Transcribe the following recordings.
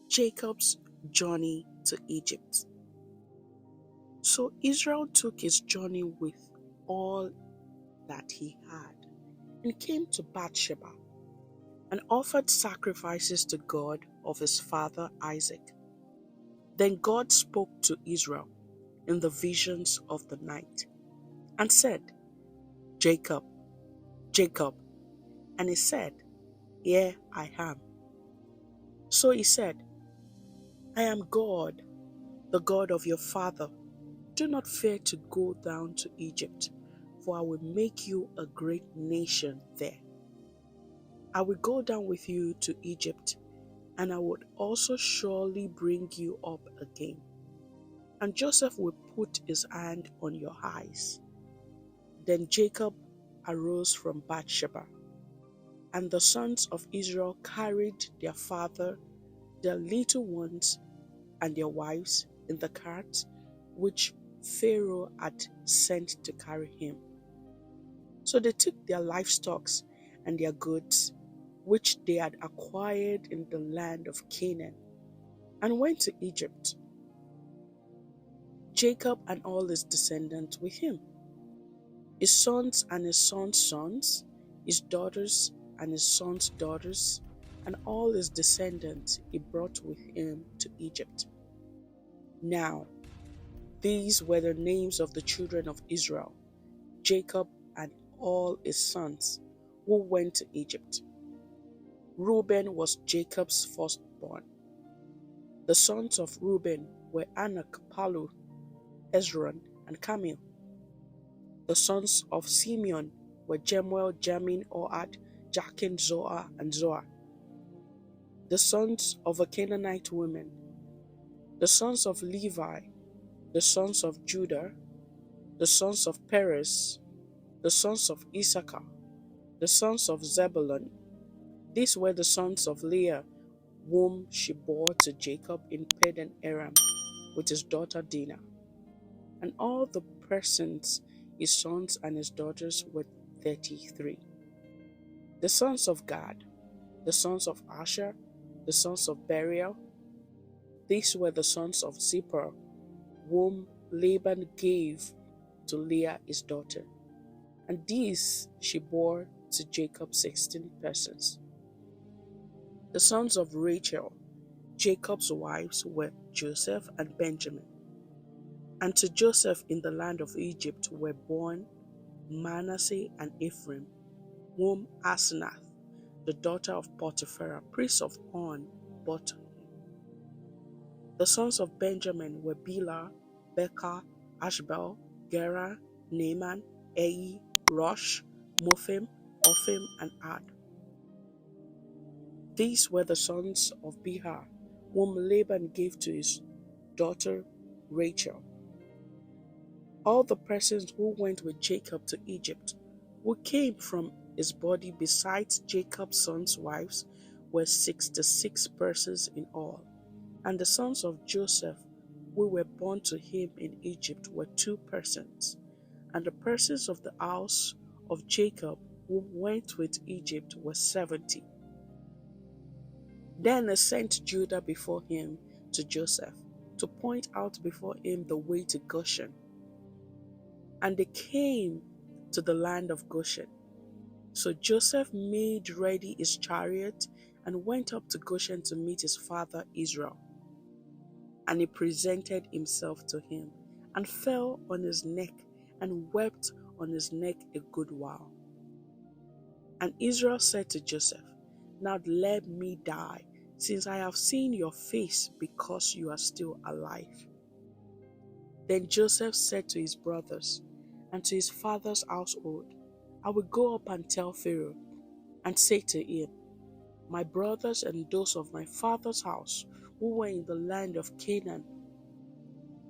Jacob's journey to Egypt. So Israel took his journey with all that he had and came to Bathsheba and offered sacrifices to God of his father Isaac. Then God spoke to Israel in the visions of the night and said, Jacob, Jacob. And he said, Here I am. So he said, I am God, the God of your father. Do not fear to go down to Egypt, for I will make you a great nation there. I will go down with you to Egypt, and I would also surely bring you up again. And Joseph will put his hand on your eyes. Then Jacob arose from Bathsheba, and the sons of Israel carried their father, their little ones, and their wives in the cart which Pharaoh had sent to carry him. So they took their livestock and their goods, which they had acquired in the land of Canaan, and went to Egypt. Jacob and all his descendants with him, his sons and his sons' sons, his daughters and his sons' daughters, and all his descendants he brought with him to Egypt. Now, these were the names of the children of Israel, Jacob and all his sons, who went to Egypt. Reuben was Jacob's firstborn. The sons of Reuben were Anak, Palu, Hezron, and Camil. The sons of Simeon were Jemuel, Jamin, Ohad, Jachin, Zoar, and Zoar. The sons of a Canaanite woman. The sons of Levi, the sons of Judah, the sons of Perez, the sons of Issachar, the sons of Zebulun. These were the sons of Leah, whom she bore to Jacob in Padan Aram with his daughter Dinah. And all the persons, his sons and his daughters, were 33. The sons of Gad, the sons of Asher, the sons of Beriel. These were the sons of Zippor, whom Laban gave to Leah his daughter. And these she bore to Jacob 16 persons. The sons of Rachel, Jacob's wives, were Joseph and Benjamin. And to Joseph in the land of Egypt were born Manasseh and Ephraim, whom Asenath, the daughter of Potiphar, priest of On, bore to him. The sons of Benjamin were Bela, Becca, Ashbel, Gera, Naaman, Ei, Rosh, Muphim, Ophim, and Ad. These were the sons of Bilhah, whom Laban gave to his daughter Rachel. All the persons who went with Jacob to Egypt, who came from his body besides Jacob's sons' wives, were 66 persons in all. And the sons of Joseph, who were born to him in Egypt, were 2 persons. And the persons of the house of Jacob, who went with Egypt, were 70. Then they sent Judah before him to Joseph, to point out before him the way to Goshen. And they came to the land of Goshen. So Joseph made ready his chariot and went up to Goshen to meet his father Israel. And he presented himself to him, and fell on his neck, and wept on his neck a good while. And Israel said to Joseph, Now let me die, since I have seen your face, because you are still alive. Then Joseph said to his brothers and to his father's household, I will go up and tell Pharaoh, and say to him, My brothers and those of my father's house, who were in the land of Canaan,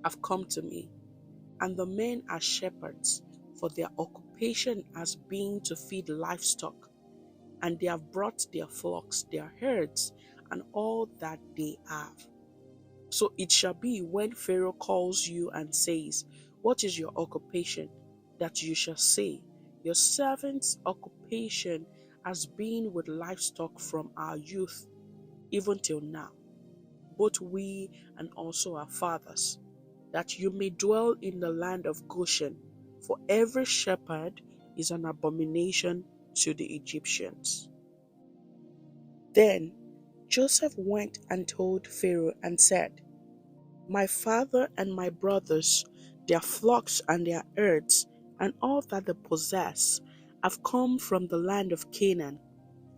have come to me, and the men are shepherds, for their occupation has been to feed livestock, and they have brought their flocks, their herds, and all that they have. So it shall be when Pharaoh calls you and says, what is your occupation? That you shall say, your servant's occupation has been with livestock from our youth even till now, both we and also our fathers, that you may dwell in the land of Goshen, for every shepherd is an abomination to the Egyptians. Then Joseph went and told Pharaoh and said, my father and my brothers, their flocks and their herds, and all that they possess, have come from the land of Canaan,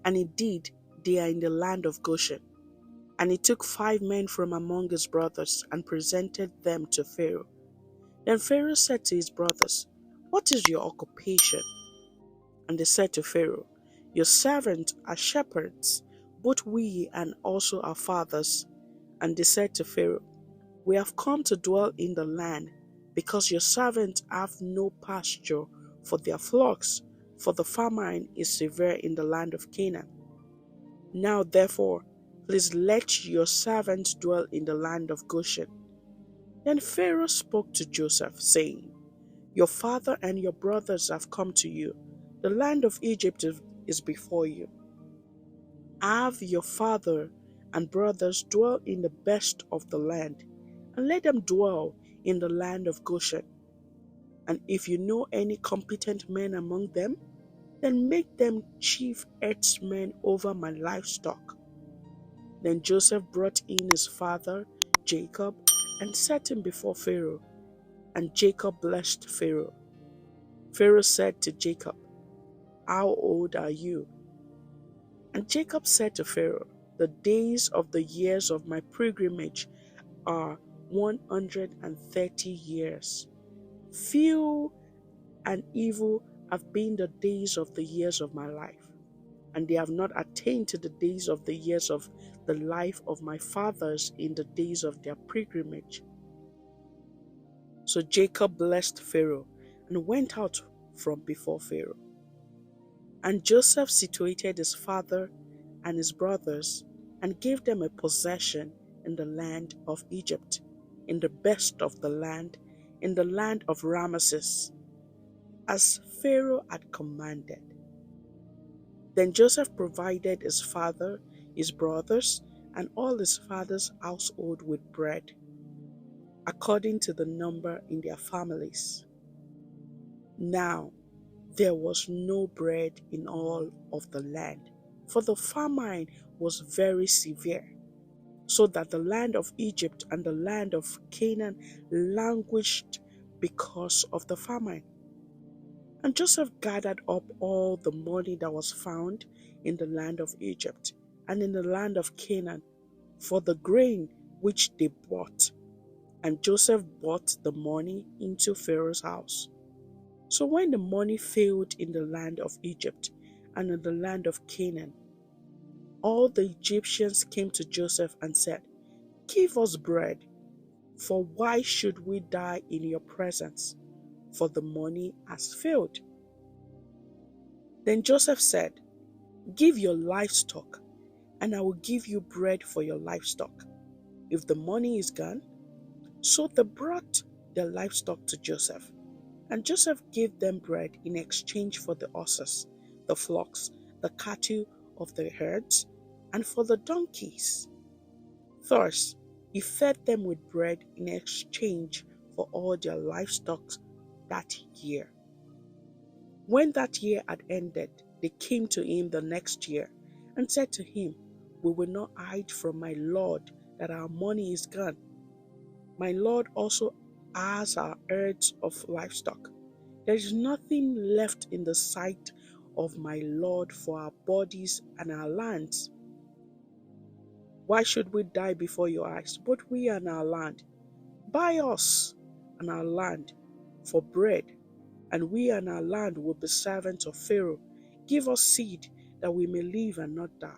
and indeed they are in the land of Goshen. And he took 5 men from among his brothers and presented them to Pharaoh. Then Pharaoh said to his brothers, what is your occupation? And they said to Pharaoh, your servants are shepherds, both we and also our fathers. And they said to Pharaoh, we have come to dwell in the land, because your servants have no pasture for their flocks, for the famine is severe in the land of Canaan. Now therefore, please let your servants dwell in the land of Goshen. Then Pharaoh spoke to Joseph, saying, your father and your brothers have come to you. The land of Egypt is before you. Have your father and brothers dwell in the best of the land, and let them dwell in the land of Goshen. And if you know any competent men among them, then make them chief herdsmen over my livestock. Then Joseph brought in his father Jacob and set him before Pharaoh, and Jacob blessed Pharaoh. Pharaoh said to Jacob, how old are you? And Jacob said to Pharaoh, the days of the years of my pilgrimage are 130 years. Few and evil have been the days of the years of my life, and they have not attained to the days of the years of the life of my fathers in the days of their pilgrimage. So Jacob blessed Pharaoh and went out from before Pharaoh. And Joseph situated his father and his brothers and gave them a possession in the land of Egypt, in the best of the land, in the land of Ramesses, as Pharaoh had commanded. Then Joseph provided his father, his brothers, and all his father's household with bread, according to the number in their families. Now there was no bread in all of the land, for the famine was very severe, so that the land of Egypt and the land of Canaan languished because of the famine. And Joseph gathered up all the money that was found in the land of Egypt and in the land of Canaan for the grain which they bought. And Joseph brought the money into Pharaoh's house. So when the money failed in the land of Egypt and in the land of Canaan, all the Egyptians came to Joseph and said, give us bread, for why should we die in your presence? For the money has failed. Then Joseph said, give your livestock, and I will give you bread for your livestock. If the money is gone. So they brought their livestock to Joseph, and Joseph gave them bread in exchange for the horses, the flocks, the cattle of the herds, and for the donkeys. Thus, he fed them with bread in exchange for all their livestock that year. When that year had ended, they came to him the next year and said to him, we will not hide from my lord that our money is gone. My lord also has our herds of livestock. There is nothing left in the sight of my lord for our bodies and our lands. Why should we die before your eyes, both we and our land? Buy us and our land for bread, and we and our land will be servants of Pharaoh. Give us seed that we may live and not die,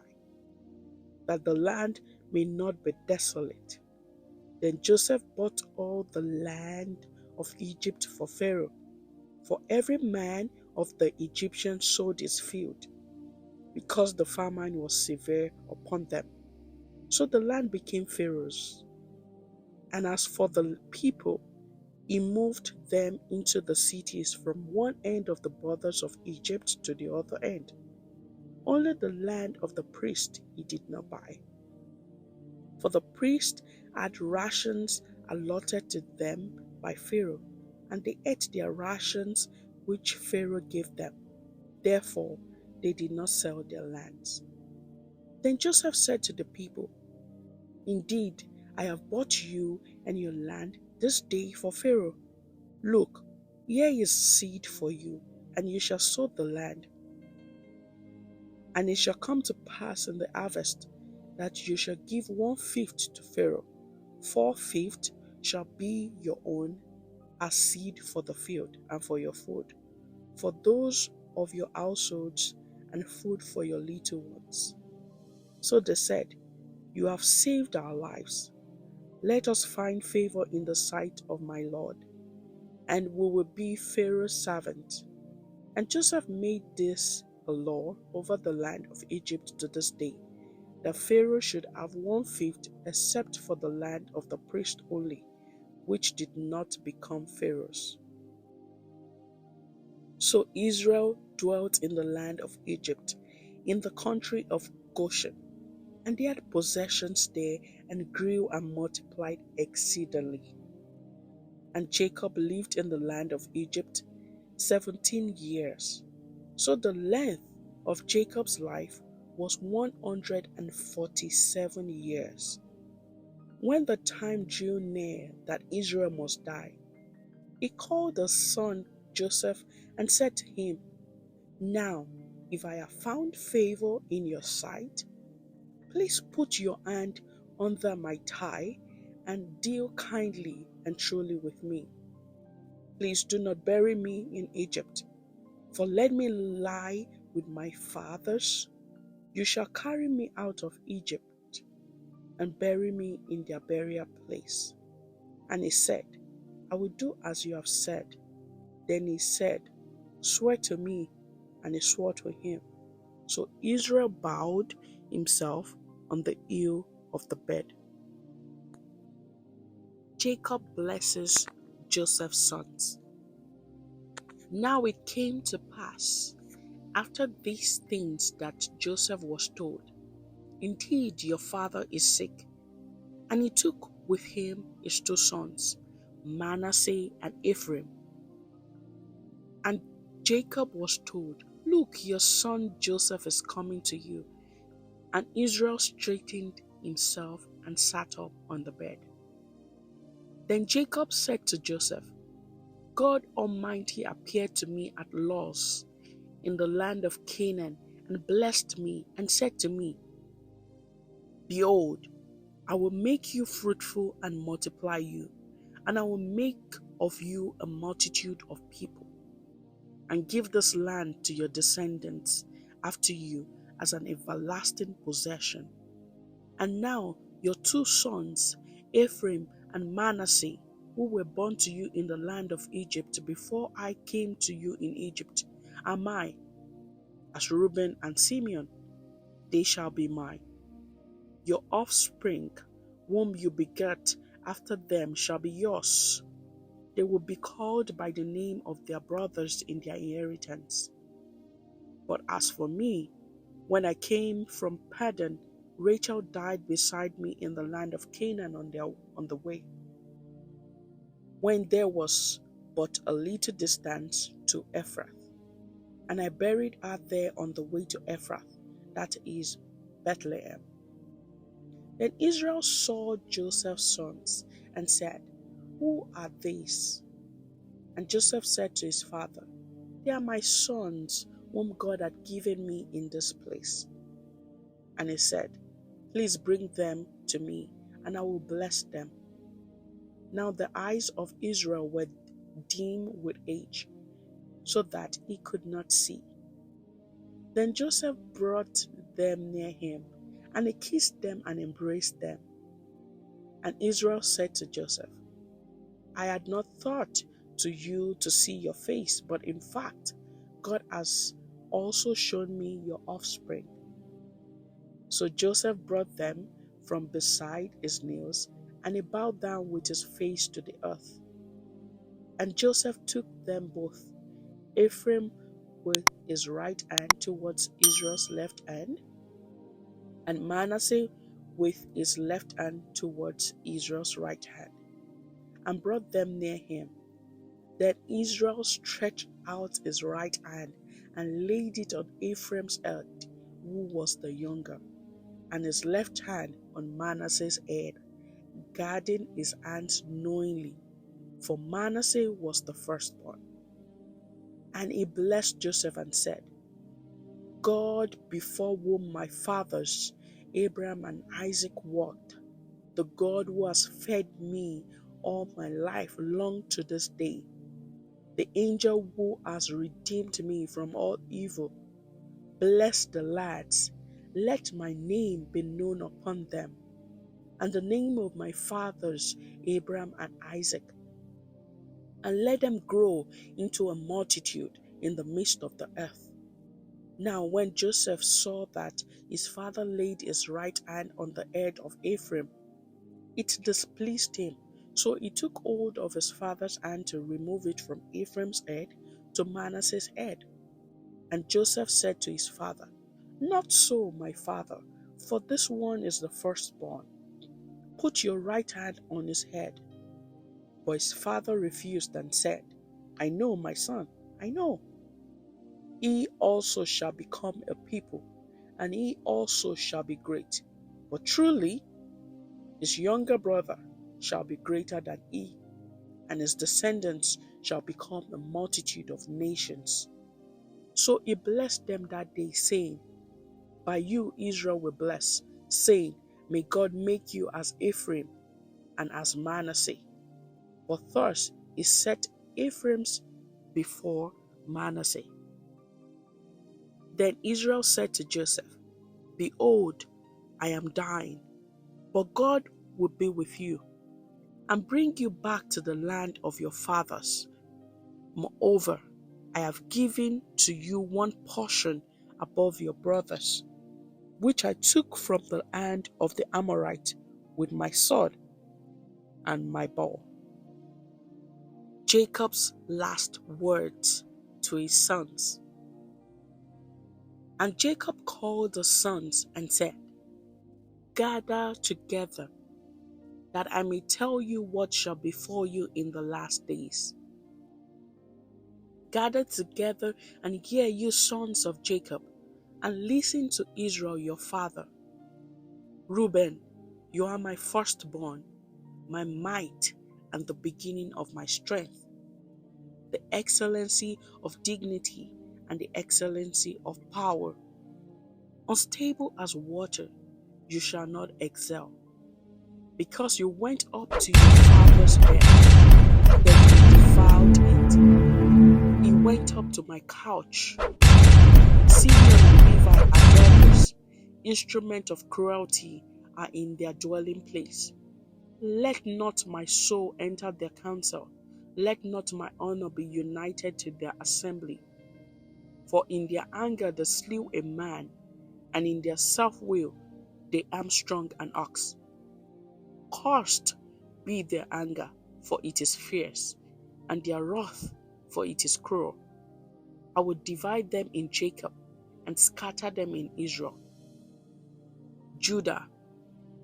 that the land may not be desolate. Then Joseph bought all the land of Egypt for Pharaoh, for every man of the Egyptians sold his field, because the famine was severe upon them. So the land became Pharaoh's. And as for the people, he moved them into the cities from one end of the borders of Egypt to the other end. Only the land of the priest he did not buy. For the priest had rations allotted to them by Pharaoh, and they ate their rations which Pharaoh gave them. Therefore, they did not sell their lands. Then Joseph said to the people, "Indeed, I have bought you and your land this day for Pharaoh. Look, here is seed for you, and you shall sow the land. And it shall come to pass in the harvest that you shall give 1/5 to Pharaoh. 4/5 shall be your own as seed for the field and for your food, for those of your households, and food for your little ones." So they said, "You have saved our lives. Let us find favor in the sight of my Lord, and we will be Pharaoh's servant." And Joseph made this a law over the land of Egypt to this day, that Pharaoh should have 1/5 except for the land of the priest only, which did not become Pharaoh's. So Israel dwelt in the land of Egypt, in the country of Goshen, and they had possessions there, and grew and multiplied exceedingly. And Jacob lived in the land of Egypt 17 years. So the length of Jacob's life was 147 years. When the time drew near that Israel must die, he called his son Joseph and said to him, "Now, if I have found favor in your sight, please put your hand under my thigh and deal kindly and truly with me. Please do not bury me in Egypt, for let me lie with my fathers. You shall carry me out of Egypt and bury me in their burial place." And he said, "I will do as you have said." Then he said, "Swear to me." And he swore to him. So Israel bowed himself on the heel of the bed. Jacob blesses Joseph's sons. Now it came to pass, after these things, that Joseph was told, "Indeed, your father is sick." And he took with him his 2 sons, Manasseh and Ephraim. And Jacob was told, "Look, your son Joseph is coming to you." And Israel straightened himself and sat up on the bed. Then Jacob said to Joseph, "God Almighty appeared to me at Luz in the land of Canaan, and blessed me, and said to me, 'Behold, I will make you fruitful and multiply you, and I will make of you a multitude of people, and give this land to your descendants after you as an everlasting possession.' And now your 2 sons, Ephraim and Manasseh, who were born to you in the land of Egypt before I came to you in Egypt, are mine. As Reuben and Simeon, they shall be mine. Your offspring, whom you begat after them, shall be yours. They will be called by the name of their brothers in their inheritance. But as for me, when I came from Paddan, Rachel died beside me in the land of Canaan on the way, when there was but a little distance to Ephrath. And I buried her there on the way to Ephrath, that is Bethlehem." Then Israel saw Joseph's sons and said, "Who are these?" And Joseph said to his father, "They are my sons, whom God had given me in this place." And he said, "Please bring them to me, and I will bless them." Now the eyes of Israel were dim with age, so that he could not see. Then Joseph brought them near him, and he kissed them and embraced them. And Israel said to Joseph, "I had not thought to you to see your face, but in fact, God has also shown me your offspring." So Joseph brought them from beside his knees, and he bowed down with his face to the earth. And Joseph took them both, Ephraim with his right hand towards Israel's left hand, and Manasseh with his left hand towards Israel's right hand, and brought them near him. Then Israel stretched out his right hand and laid it on Ephraim's head, who was the younger, and his left hand on Manasseh's head, guarding his hands knowingly, for Manasseh was the firstborn. And he blessed Joseph and said, God, before whom my fathers Abraham and Isaac walked, the God who has fed me all my life long to this day, the angel who has redeemed me from all evil, bless the lads, let my name be known upon them, and the name of my fathers Abraham and Isaac, and let them grow into a multitude in the midst of the earth. Now when Joseph saw that his father laid his right hand on the head of Ephraim, it displeased him. So he took hold of his father's hand to remove it from Ephraim's head to Manasseh's head. And Joseph said to his father, Not so, my father, for this one is the firstborn. Put your right hand on his head. But his father refused and said, I know, my son, I know. He also shall become a people, and he also shall be great. But truly, his younger brother shall be greater than he, and his descendants shall become a multitude of nations. So he blessed them that day, saying, By you Israel will bless, saying, May God make you as Ephraim and as Manasseh. But thus he set Ephraim's before Manasseh. Then Israel said to Joseph, Behold, I am dying, but God will be with you, and bring you back to the land of your fathers. Moreover, I have given to you one portion above your brothers, which I took from the hand of the Amorite with my sword and my bow. Jacob's last words to his sons. And Jacob called the sons and said, Gather together, that I may tell you what shall befall you in the last days. Gather together and hear, you sons of Jacob, and listen to Israel your father. Reuben, you are my firstborn, my might, and the beginning of my strength, the excellency of dignity and the excellency of power. Unstable as water, you shall not excel, because you went up to your father's bed, then you defiled it. He went up to my couch. Simeon and Levi are daughters, instrument of cruelty are in their dwelling place. Let not my soul enter their council, let not my honor be united to their assembly. For in their anger they slew a man, and in their self-will they hamstrung an ox. Cursed be their anger, for it is fierce, and their wrath, for it is cruel. I will divide them in Jacob, and scatter them in Israel. Judah,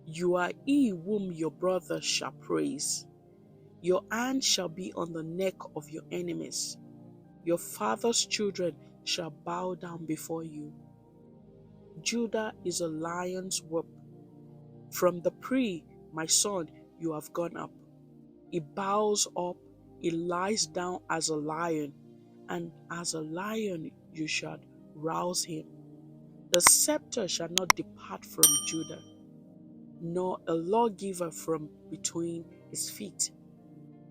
you are he whom your brothers shall praise. Your hand shall be on the neck of your enemies. Your father's children shall bow down before you. Judah is a lion's whelp. From the prey, my son, you have gone up. He bows up, he lies down as a lion, and as a lion you shall rouse him. The scepter shall not depart from Judah, nor a lawgiver from between his feet,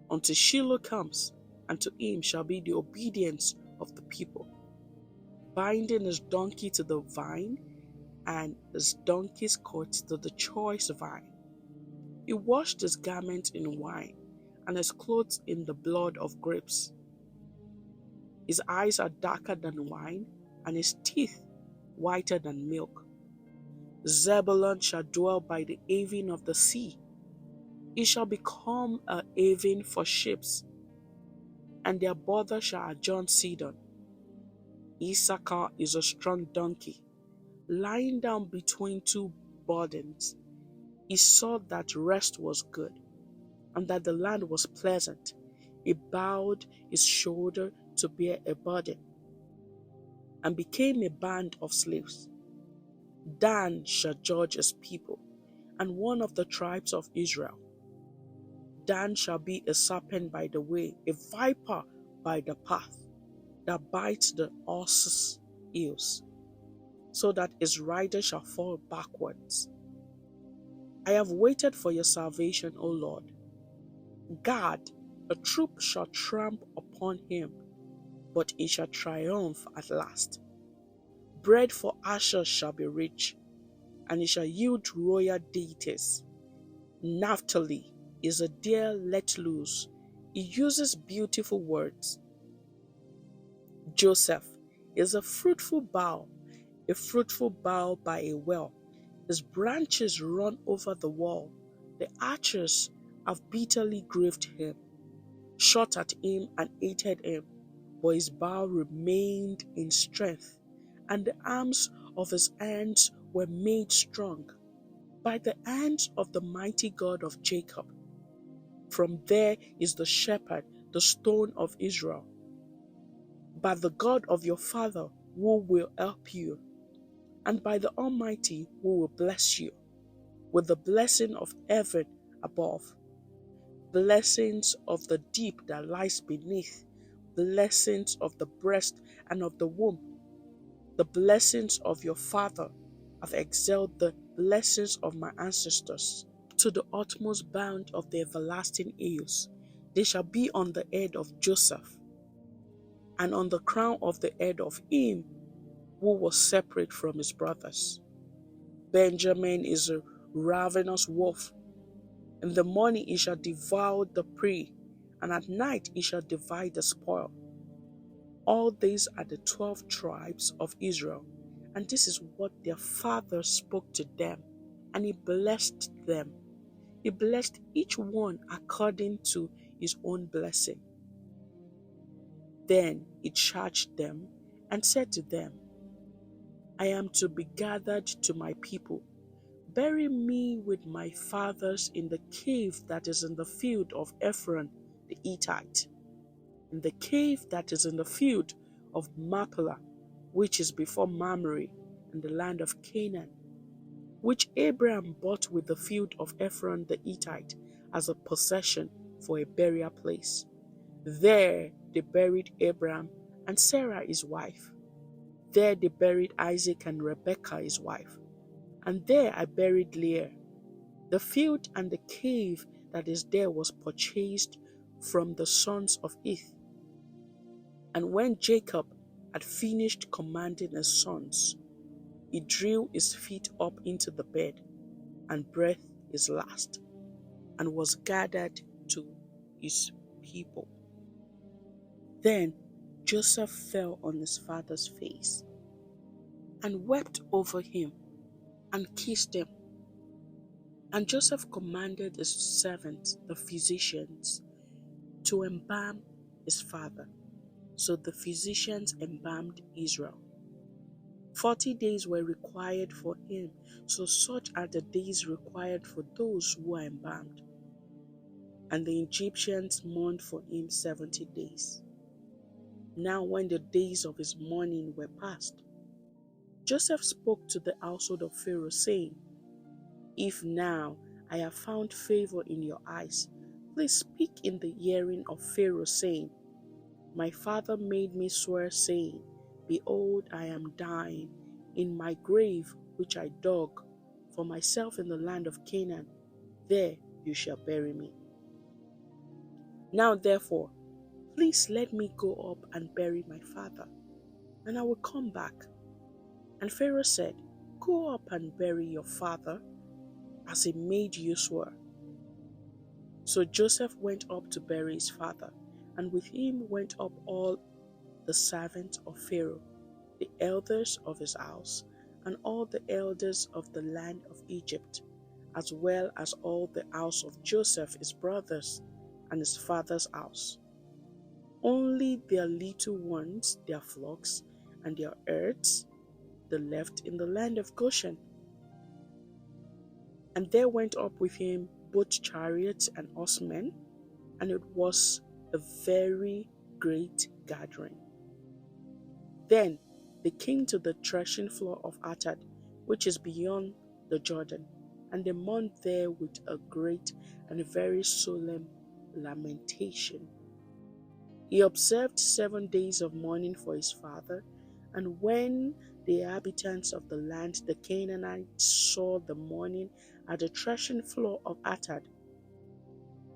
until Shiloh comes, and to him shall be the obedience of the people. Binding his donkey to the vine, and his donkey's coat to the choice vine. He washed his garment in wine, and his clothes in the blood of grapes. His eyes are darker than wine, and his teeth whiter than milk. Zebulun shall dwell by the haven of the sea. It shall become a haven for ships, and their border shall adjourn Sidon. Issachar is a strong donkey, lying down between two burdens. He saw that rest was good, and that the land was pleasant. He bowed his shoulder to bear a burden, and became a band of slaves. Dan shall judge his people, and one of the tribes of Israel. Dan shall be a serpent by the way, a viper by the path, that bites the horse's heels, so that his rider shall fall backwards. I have waited for your salvation, O Lord. Gad, a troop shall tramp upon him, but he shall triumph at last. Bread for Asher shall be rich, and he shall yield royal deities. Naphtali is a deer let loose. He uses beautiful words. Joseph is a fruitful bough by a well. His branches run over the wall. The archers have bitterly grieved him, shot at him and hated him, but his bow remained in strength, and the arms of his hands were made strong by the hands of the mighty God of Jacob. From there is the shepherd, the stone of Israel. By the God of your father who will help you, and by the Almighty who will bless you, with the blessing of heaven above, blessings of the deep that lies beneath, blessings of the breast and of the womb. The blessings of your father have excelled the blessings of my ancestors to the utmost bound of the everlasting hills. They shall be on the head of Joseph, and on the crown of the head of him who was separate from his brothers. Benjamin is a ravenous wolf. In the morning he shall devour the prey, and at night he shall divide the spoil. All these are the 12 tribes of Israel, and this is what their father spoke to them, and he blessed them. He blessed each one according to his own blessing. Then he charged them and said to them, I am to be gathered to my people. Bury me with my fathers in the cave that is in the field of Ephron the Hittite, in the cave that is in the field of Machpelah, which is before Mamre, in the land of Canaan, which Abraham bought with the field of Ephron the Hittite as a possession for a burial place. There they buried Abraham and Sarah his wife. There they buried Isaac and Rebekah his wife. And there I buried Leah. The field and the cave that is there was purchased from the sons of Heth. And when Jacob had finished commanding his sons, he drew his feet up into the bed and breathed his last, and was gathered to his people. Then Joseph fell on his father's face and wept over him and kissed him. And Joseph commanded his servants, the physicians, to embalm his father. So the physicians embalmed Israel. 40 days were required for him, so such are the days required for those who are embalmed. And the Egyptians mourned for him 70 days. Now when the days of his mourning were past, Joseph spoke to the household of Pharaoh, saying, If now I have found favor in your eyes, please speak in the hearing of Pharaoh, saying, My father made me swear, saying, Behold, I am dying in my grave which I dug for myself in the land of Canaan. There you shall bury me. Now therefore, please let me go up and bury my father, and I will come back. And Pharaoh said, Go up and bury your father, as he made you swear. So Joseph went up to bury his father, and with him went up all the servants of Pharaoh, the elders of his house, and all the elders of the land of Egypt, as well as all the house of Joseph his brothers and his father's house. Only their little ones, their flocks, and their herds, they left in the land of Goshen. And there went up with him both chariots and horsemen, and it was a very great gathering. Then they came to the threshing floor of Atad, which is beyond the Jordan, and they mourned there with a great and very solemn lamentation. He observed 7 days of mourning for his father, and when the inhabitants of the land, the Canaanites, saw the mourning at the threshing floor of Atad,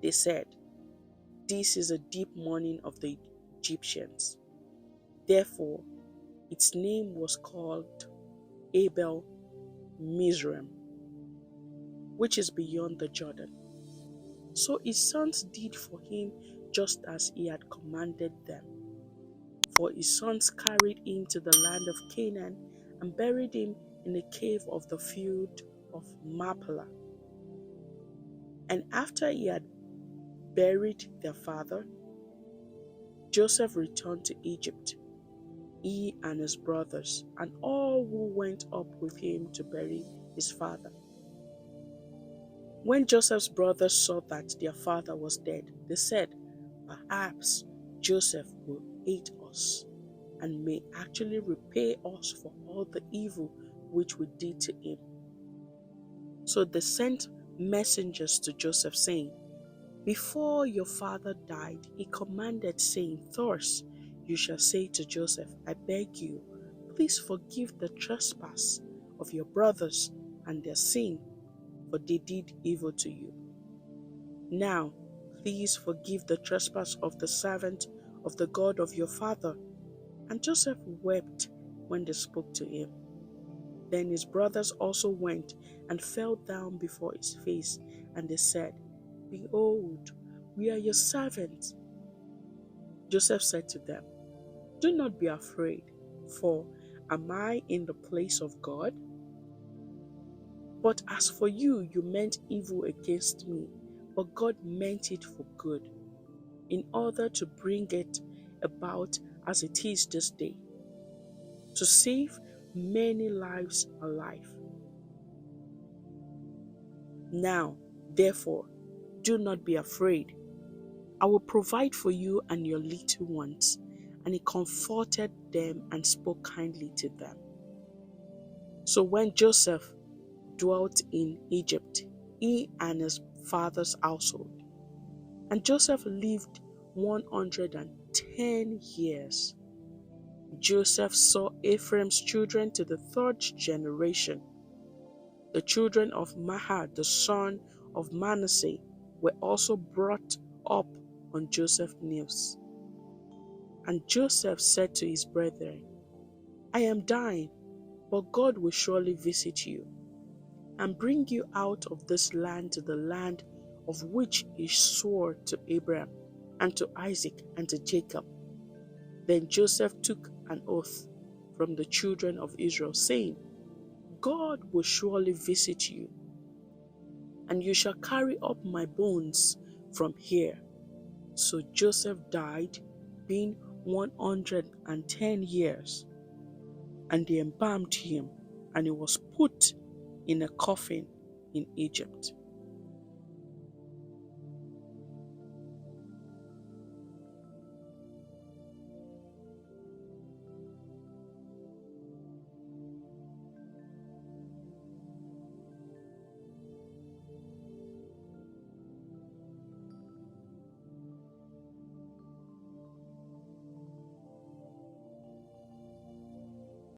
they said, "This is a deep mourning of the Egyptians." Therefore, its name was called Abel Mizraim, which is beyond the Jordan. So his sons did for him just as he had commanded them. For his sons carried him to the land of Canaan and buried him in a cave of the field of Machpelah. And after he had buried their father, Joseph returned to Egypt, he and his brothers, and all who went up with him to bury his father. When Joseph's brothers saw that their father was dead, they said, "Perhaps Joseph will hate us and may actually repay us for all the evil which we did to him." So they sent messengers to Joseph, saying, "Before your father died, he commanded, saying, Thus you shall say to Joseph, I beg you, please forgive the trespass of your brothers and their sin, for they did evil to you. Now, please forgive the trespass of the servant of the God of your father." And Joseph wept when they spoke to him. Then his brothers also went and fell down before his face, and they said, "Behold, we are your servants." Joseph said to them, "Do not be afraid, for am I in the place of God? But as for you, you meant evil against me, but God meant it for good, in order to bring it about as it is this day, to save many lives alive. Now, therefore, do not be afraid. I will provide for you and your little ones." And he comforted them and spoke kindly to them. So when Joseph dwelt in Egypt, he and his father's household, and Joseph lived 110 years. Joseph saw Ephraim's children to the third generation. The children of Mahad, the son of Manasseh, were also brought up on Joseph's knees. And Joseph said to his brethren, "I am dying, but God will surely visit you and bring you out of this land to the land of which he swore to Abraham and to Isaac and to Jacob." Then Joseph took an oath from the children of Israel, saying, "God will surely visit you, and you shall carry up my bones from here." So Joseph died, being 110 years, and they embalmed him, and he was put in a coffin in Egypt.